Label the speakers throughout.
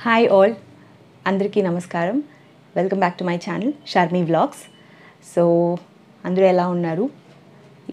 Speaker 1: Hi all, అందరికీ నమస్కారం. Welcome back to my channel Sharmi vlogs. So అందరూ ఎలా ఉన్నారు?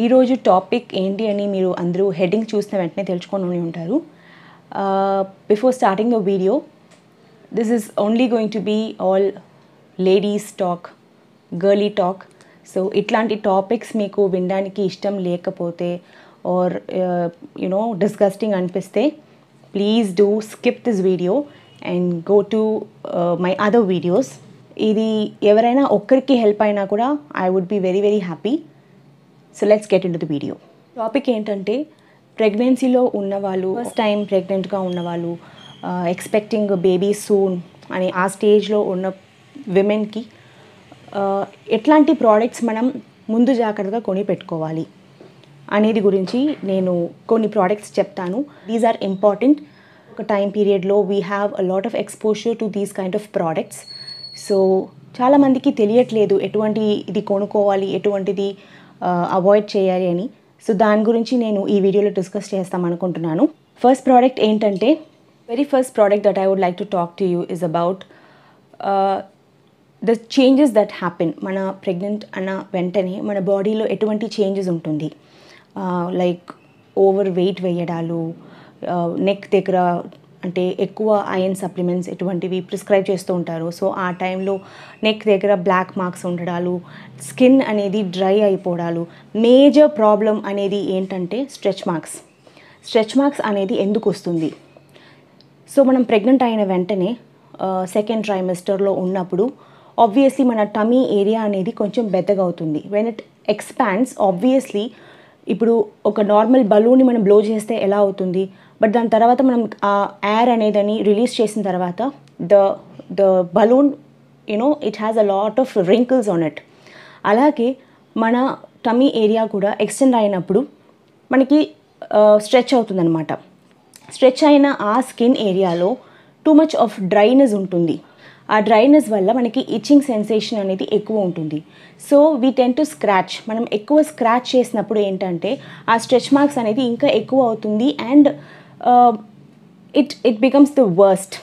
Speaker 1: ఈరోజు టాపిక్ ఏంటి అని మీరు అందరూ హెడ్డింగ్ చూసిన వెంటనే తెలుసుకొని ఉంటారు. Before starting the video, this is only going to be all ladies talk, girly talk. So ఇట్లాంటి టాపిక్స్ మీకు వినడానికి ఇష్టం లేకపోతే ఆర్ డిస్గస్టింగ్ అనిపిస్తే please do skip this video and go to my other videos. ఇది ఎవరైనా ఒక్కరికి హెల్ప్ అయినా కూడా I would be very very happy. So let's get into the video. Topic ఏంటంటే, ప్రెగ్నెన్సీలో ఉన్నవాళ్ళు, ఫస్ట్ టైం ప్రెగ్నెంట్గా ఉన్నవాళ్ళు, ఎక్స్పెక్టింగ్ బేబీ సూన్ అనే ఆ స్టేజ్లో ఉన్న విమెన్కి ఎట్లాంటి ప్రోడక్ట్స్ మనం ముందు జాగ్రత్తగా కొని పెట్టుకోవాలి అనేది గురించి నేను కొన్ని ప్రోడక్ట్స్ చెప్తాను. These are important. ఒక టైం పీరియడ్లో we have a lot of exposure to these kind of products. So చాలామందికి తెలియట్లేదు ఎటువంటి ఇది కొనుక్కోవాలి, ఎటువంటిది అవాయిడ్ చేయాలి అని. సో దాని గురించి నేను ఈ వీడియోలో డిస్కస్ చేస్తామనుకుంటున్నాను. ఫస్ట్ ప్రోడక్ట్ ఏంటంటే, very first product that I would like to talk to you is about the changes that happen. మన ప్రెగ్నెంట్ అన్న వెంటనే మన బాడీలో ఎటువంటి చేంజెస్ ఉంటుంది, లైక్ ఓవర్ వెయిట్ వేయడాలు, నెక్ దగ్గర అంటే ఎక్కువ ఐరన్ సప్లిమెంట్స్ ఇటువంటివి ప్రిస్క్రైబ్ చేస్తూ ఉంటారు. సో ఆ టైంలో నెక్ దగ్గర బ్లాక్ మార్క్స్ ఉండడాలు, స్కిన్ అనేది డ్రై అయిపోవడాలు. మేజర్ ప్రాబ్లం అనేది ఏంటంటే స్ట్రెచ్ మార్క్స్. స్ట్రెచ్ మార్క్స్ అనేది ఎందుకు వస్తుంది? సో మనం ప్రెగ్నెంట్ అయిన వెంటనే సెకండ్ ట్రైమెస్టర్లో ఉన్నప్పుడు ఆబ్వియస్లీ మన టమీ ఏరియా అనేది కొంచెం బెద్దగా అవుతుంది. వెన్ ఇట్ ఎక్స్పాండ్స్, ఆబ్వియస్లీ ఇప్పుడు ఒక నార్మల్ బలూన్ని మనం బ్లో చేస్తే ఎలా అవుతుంది, బట్ దాని తర్వాత మనం ఆ ఎయిర్ అనేదని రిలీజ్ చేసిన తర్వాత the balloon it has a lot of wrinkles on it. అలాగే మన టమీ ఏరియా కూడా ఎక్స్టెండ్ అయినప్పుడు మనకి స్ట్రెచ్ అవుతుందన్నమాట. స్ట్రెచ్ అయిన ఆ స్కిన్ ఏరియాలో టూ మచ్ ఆఫ్ డ్రైనెస్ ఉంటుంది. ఆ డ్రైనెస్ వల్ల మనకి ఇచ్చింగ్ సెన్సేషన్ అనేది ఎక్కువ ఉంటుంది. So we tend to scratch. మనం ఎక్కువ స్క్రాచ్ చేసినప్పుడు ఏంటంటే ఆ స్ట్రెచ్ మార్క్స్ అనేది ఇంకా ఎక్కువ అవుతుంది and it becomes the worst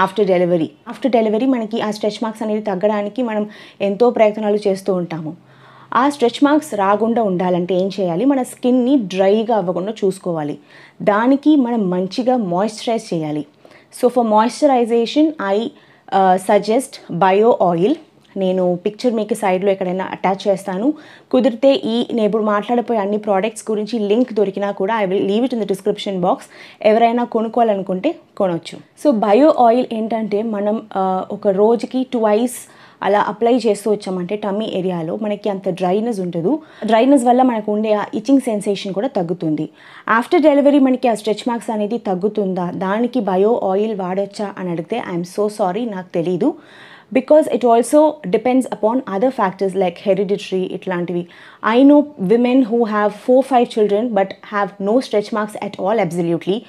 Speaker 1: after delivery. After delivery మనకి ఆ స్ట్రెచ్ మార్క్స్ అనేది తగ్గడానికి మనం ఎంతో ప్రయత్నాలు చేస్తూ ఉంటాము. ఆ స్ట్రెచ్ మార్క్స్ రాకుండా ఉండాలంటే ఏం చేయాలి? మన స్కిన్ని డ్రైగా అవ్వకుండా చూసుకోవాలి. దానికి మనం మంచిగా మాయిశ్చరైజ్ చేయాలి. So for moisturisation I suggest bio oil. నేను పిక్చర్ మీకు సైడ్లో ఎక్కడైనా అటాచ్ చేస్తాను. కుదిరితే నేను ఇప్పుడు మాట్లాడిపోయే అన్ని ప్రోడక్ట్స్ గురించి లింక్ దొరికినా కూడా I will leave it in the description box. ఎవరైనా కొనుక్కోవాలనుకుంటే కొనవచ్చు. సో బయో ఆయిల్ ఏంటంటే, మనం ఒక రోజుకి 2 అలా అప్లై చేస్తూ వచ్చామంటే టమ్మీ ఏరియాలో మనకి అంత డ్రైనెస్ ఉండదు. డ్రైనెస్ వల్ల మనకు ఉండే ఆ ఇచ్చింగ్ సెన్సేషన్ కూడా తగ్గుతుంది. ఆఫ్టర్ డెలివరీ మనకి ఆ స్ట్రెచ్ మార్క్స్ అనేది తగ్గుతుందా, దానికి బయో ఆయిల్ వాడచ్చా అని అడిగితే ఐఎమ్ సో సారీ, నాకు తెలీదు. Because it also depends upon other factors like hereditary ఇట్లాంటివి. I know women who have 4-5 children but have no stretch marks at all, absolutely.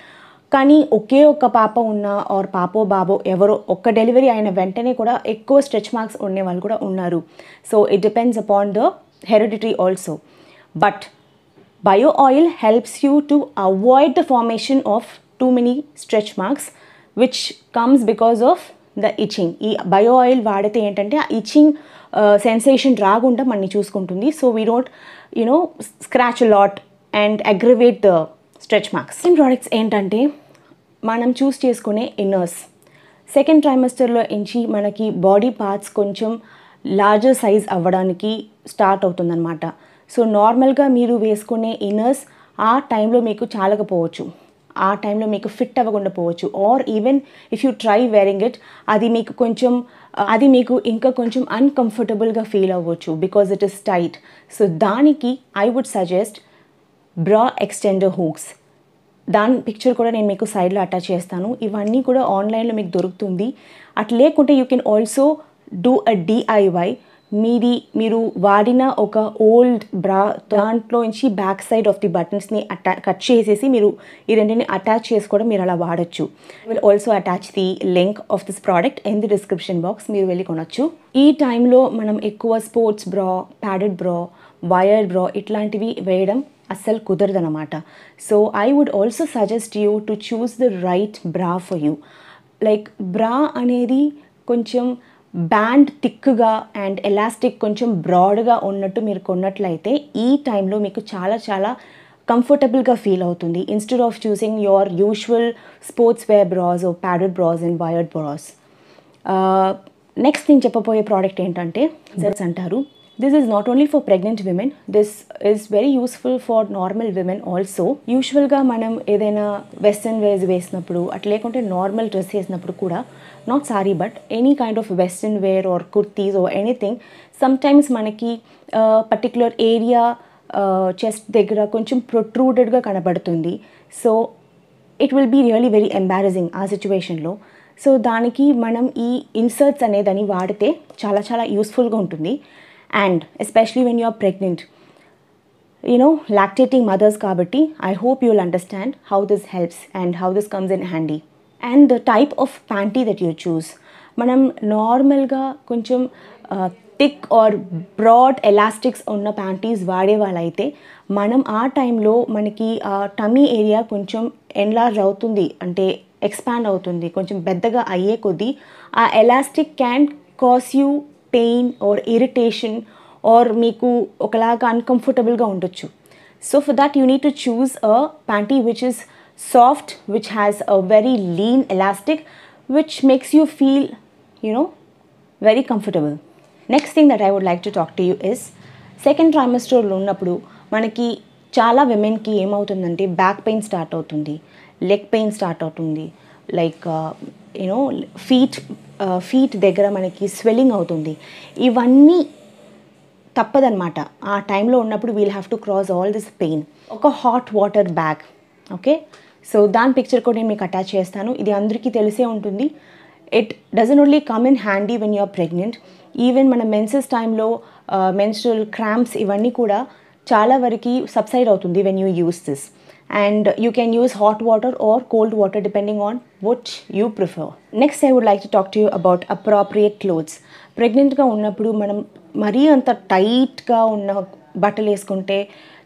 Speaker 1: కానీ ఒకే ఒక్క పాప ఉన్న ఆర్ పాపో బాబో ఎవరో ఒక్క డెలివరీ అయిన వెంటనే కూడా ఎక్కువ స్ట్రెచ్ మార్క్స్ ఉండే వాళ్ళు కూడా ఉన్నారు. So it depends upon the hereditary also. But bio oil helps you to avoid the formation of too many stretch marks which comes because of the itching. ఈ బయో ఆయిల్ వాడితే ఏంటంటే ఆ itching sensation రాకుండా మనని చూసుకుంటుంది. So we don't scratch lot and aggravate the stretch marks. ఈ products ఏంటంటే, మనం చూస్ చేసుకునే ఇన్నర్స్. సెకండ్ ట్రైమెస్టర్లో నుంచి మనకి బాడీ పార్ట్స్ కొంచెం లార్జర్ సైజ్ అవ్వడానికి స్టార్ట్ అవుతుందన్నమాట. సో నార్మల్గా మీరు వేసుకునే ఇన్నర్స్ ఆ టైంలో మీకు చాలకపోవచ్చు, ఆ టైంలో మీకు ఫిట్ అవ్వకుండా పోవచ్చు. Or even if you try wearing it, అది మీకు ఇంకా కొంచెం అన్కంఫర్టబుల్గా ఫీల్ అవ్వచ్చు because it is tight. So దానికి I would suggest bra extender hooks. దాని పిక్చర్ కూడా నేను మీకు సైడ్లో అటాచ్ చేస్తాను. ఇవన్నీ కూడా ఆన్లైన్లో మీకు దొరుకుతుంది. అట్లా లేకుంటే you can also do a DIY. మీరు వాడిన ఒక ఓల్డ్ బ్రా దాంట్లో నుంచి బ్యాక్ సైడ్ ఆఫ్ ది బటన్స్ని కట్ చేసేసి మీరు ఈ రెండింటిని అటాచ్ చేసి కూడా మీరు అలా వాడచ్చు. Will also attach the link of this product in the description box. మీరు వెళ్ళి కొనొచ్చు. ఈ టైంలో మనం ఎక్కువ స్పోర్ట్స్ బ్రా, ప్యాడెడ్ బ్రా, వైర్డ్ బ్రా ఇట్లాంటివి వేయడం అస్సలు కుదరదనమాట. So I would also suggest you to choose the right bra for you. Like bra అనేది కొంచెం బ్యాండ్ థిక్గా అండ్ ఎలాస్టిక్ కొంచెం బ్రాడ్గా ఉన్నట్టు మీరు కొన్నట్లయితే ఈ టైంలో మీకు చాలా చాలా కంఫర్టబుల్గా ఫీల్ అవుతుంది instead of choosing your usual sportswear bras or padded bras and wired bras. Next నేను చెప్పబోయే ప్రోడక్ట్ ఏంటంటే జెట్స్ అంటారు. This is not only for pregnant women, this is very useful for normal women also. యూజువల్గా మనం ఏదైనా western wears వేసినప్పుడు అట్లా లేకుంటే నార్మల్ డ్రెస్ వేసినప్పుడు కూడా, not sari but any kind of western wear or kurtis or anything, sometimes మనకి పర్టిక్యులర్ ఏరియా చెస్ట్ దగ్గర కొంచెం ప్రొట్రూడెడ్గా కనబడుతుంది. So it will be really very embarrassing ఆ సిచ్యువేషన్లో. సో దానికి మనం ఈ ఇన్సర్ట్స్ అనేదని వాడితే చాలా చాలా యూస్ఫుల్గా ఉంటుంది. And especially when you are pregnant, lactating mothers కాబట్టి I hope you will understand how this helps and how this comes in handy. And the type of panty that you choose, మనం నార్మల్గా కొంచెం thick or broad elastics ఉన్న panties వాడే వాళ్ళైతే మనం ఆ టైంలో మనకి టమీ ఏరియా కొంచెం ఎన్లార్జ్ అవుతుంది, అంటే ఎక్స్పాండ్ అవుతుంది, కొంచెం పెద్దగా అయ్యే కొద్దీ ఆ elastic can cause you pain or irritation or మీకు ఒకలాగా అన్కంఫర్టబుల్గా ఉండొచ్చు. So for that you need to choose a panty which is soft, which has a very lean elastic, which makes you feel, very comfortable. Next thing that I would like to talk to you is, second trimester lo unnappudu manaki chaala women ki em avutundante back pain start avutundi, leg pain start avutundi, like feet దగ్గర మనకి swelling అవుతుంది. ఇవన్నీ తప్పదన్నమాట. ఆ టైంలో ఉన్నప్పుడు we'll have to cross all this pain. ఒక hot water bag, okay, so దాని picture కూడా నేను మీకు అటాచ్ చేస్తాను. ఇది అందరికీ తెలిసే ఉంటుంది. It doesn't only come in handy when you are pregnant. Even మన మెన్సెస్ టైంలో మెన్స్ట్రల్ క్రాంప్స్ ఇవన్నీ కూడా చాలా వరకు సబ్సైడ్ అవుతుంది when you use this. And you can use hot water or cold water depending on which you prefer. Next I would like to talk to you about appropriate clothes. ప్రెగ్నెంట్గా ఉన్నప్పుడు మనం మరీ అంత టైట్గా ఉన్న బట్టలు వేసుకుంటే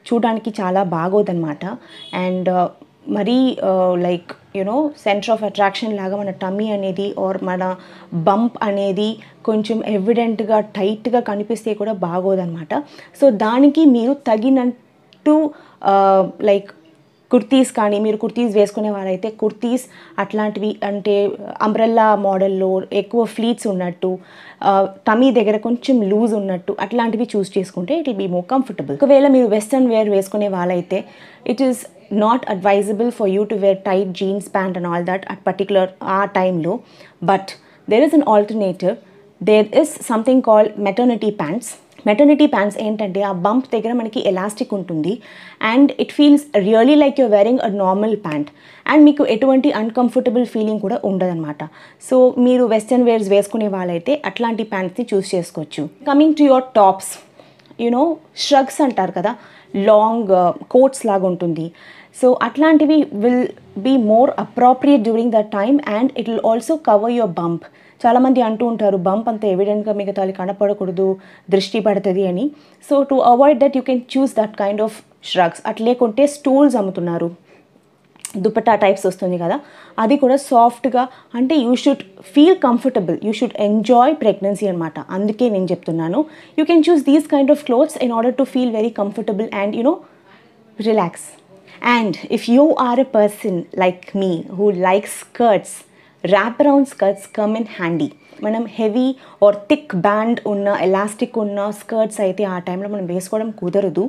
Speaker 1: చూడడానికి చాలా బాగోదన్నమాట. అండ్ మరీ లైక్ సెంటర్ ఆఫ్ అట్రాక్షన్ లాగా మన టమ్మీ అనేది ఆర్ మన బంప్ అనేది కొంచెం ఎవిడెంట్గా టైట్గా కనిపిస్తే కూడా బాగోదన్నమాట. సో దానికి మీరు తగినట్టు లైక్ కుర్తీస్ కానీ, మీరు కుర్తీస్ వేసుకునే వాళ్ళైతే కుర్తీస్ అట్లాంటివి, అంటే అంబ్రెల్లా మోడల్లో ఎక్కువ ఫ్లీట్స్ ఉన్నట్టు, టమీ దగ్గర కొంచెం లూజ్ ఉన్నట్టు అట్లాంటివి చూస్ చేసుకుంటే it will be more comfortable. ఒకవేళ మీరు వెస్ట్రన్ వేర్ వేసుకునే వాళ్ళైతే it is not advisable for you to wear tight jeans pant and all that at particular time lo, but there is an alternative. There is something called maternity pants. Maternity pants ఏంటంటే ఆ bump దగ్గర మనకి elastic ఉంటుంది and it feels really like you're wearing a normal pant and మీకు ఎటువంటి uncomfortable feeling కూడా ఉండదన్నమాట. So మీరు వెస్ట్రన్ వేర్స్ వేసుకునే వాళ్ళైతే అట్లాంటి ప్యాంట్స్ని చూస్ చేసుకోవచ్చు. Coming to your tops, shrugs అంటారు కదా, లాంగ్ కోట్స్ లాగా ఉంటుంది. సో అట్లాంటివి will be more appropriate during that time and it will also cover your bump. చాలామంది అంటూ ఉంటారు బంప్ అంత ఎవిడెంట్గా మిగతాది కనపడకూడదు, దృష్టి పడుతుంది అని. So to avoid that you can choose that kind of shrugs. అట్లేకుంటే స్టూల్స్ అమ్ముతున్నారు, దుపట్టా టైప్స్ వస్తుంది కదా, అది కూడా సాఫ్ట్గా, అంటే you should feel comfortable, you should enjoy pregnancy అనమాట. అందుకే నేను చెప్తున్నాను, you can choose these kind of clothes in order to feel very comfortable and relax. And if you are a person like me who likes skirts, wraparound skirts come in handy. మనం heavy or thick band ఉన్న elastic ఉన్న skirts అయితే ఆ టైంలో మనం వేసుకోవడం కుదరదు.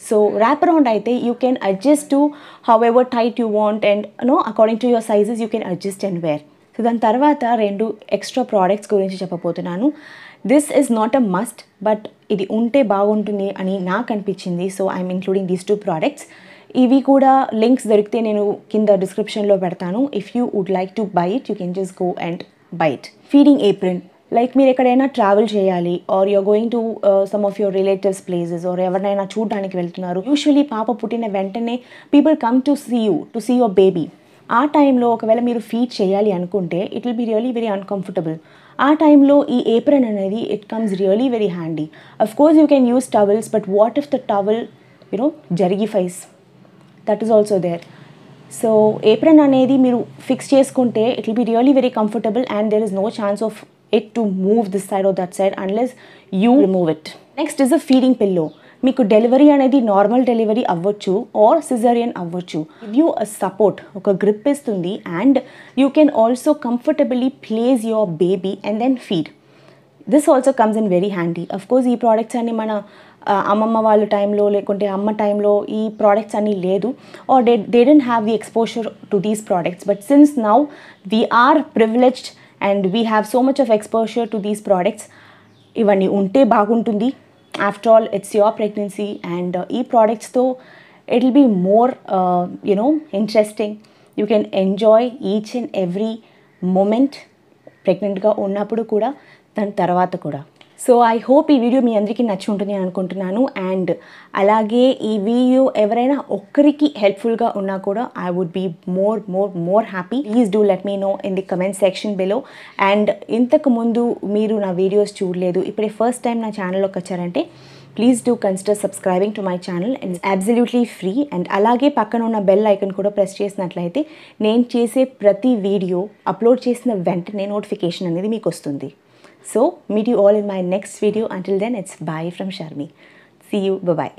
Speaker 1: So wraparound అయితే you can adjust to however tight you want and according to your sizes you can adjust and wear. So దాని తర్వాత 2 ఎక్స్ట్రా ప్రోడక్ట్స్ గురించి చెప్పబోతున్నాను. This is not a must, but ఇది ఉంటే బాగుంటుంది అని నాకు అనిపించింది. So I'm including these 2 products. ఇవి కూడా లింక్స్ దొరికితే నేను కింద డిస్క్రిప్షన్లో పెడతాను. If you would like to buy it you can just go and buy it. Feeding apron, like మీరు ఎక్కడైనా ట్రావెల్ చేయాలి or you are going to some of your relatives places or ఎవరినైనా చూడడానికి వెళ్తున్నారు. యూజువలీ పాప పుట్టిన వెంటనే people come to see you, to see your baby. ఆ టైంలో ఒకవేళ మీరు ఫీడ్ చేయాలి అనుకుంటే it will be really very uncomfortable. ఆ టైంలో ఈ ఏప్రిన్ అనేది it comes really very handy. Of course you can use towels, but what if the towel జరిగిఫైస్? That is also there. So apron అనేది మీరు ఫిక్స్ చేసుకుంటే it will be really very comfortable and there is no chance of it to move this side or that side unless you remove it. Next is a feeding pillow. మీకు delivery అనేది normal delivery అవ్వచ్చు or caesarean అవ్వచ్చు. Give you a support, ఒక grip ఇస్తుంది and you can also comfortably place your baby and then feed. This also comes in very handy. Of course ఈ products అన్ని మన అమ్మమ్మ వాళ్ళ టైంలో లేకుంటే అమ్మ టైంలో ఈ ప్రోడక్ట్స్ అన్నీ లేదు or they don't have the exposure to these products. But since now we are privileged and we have so much of exposure to these products. ఇవన్నీ ఉంటే బాగుంటుంది. After all it's your pregnancy and ఈ ప్రోడక్ట్స్తో it will be more interesting. You can enjoy each and every moment, ప్రెగ్నెంట్గా ఉన్నప్పుడు కూడా దాని తర్వాత కూడా. సో ఐ హోప్ ఈ వీడియో మీ అందరికీ నచ్చి ఉంటుంది అని అనుకుంటున్నాను. అండ్ అలాగే ఈ వీడియో ఎవరైనా ఒక్కరికి హెల్ప్ఫుల్గా ఉన్నా కూడా I would be more happy. Please do let me know in the comment section below. And ఇంతకుముందు మీరు నా వీడియోస్ చూడలేదు, ఇప్పుడే ఫస్ట్ టైం నా ఛానల్లోకి వచ్చారంటే please do consider subscribing to my channel and absolutely free. And అలాగే పక్కన ఉన్న బెల్ ఐకన్ కూడా ప్రెస్ చేసినట్లయితే నేను చేసే ప్రతి వీడియో అప్లోడ్ చేసిన వెంటనే నోటిఫికేషన్ అనేది మీకు వస్తుంది. So, meet you all in my next video. Until then, it's bye from Sharmi. See you. Bye-bye.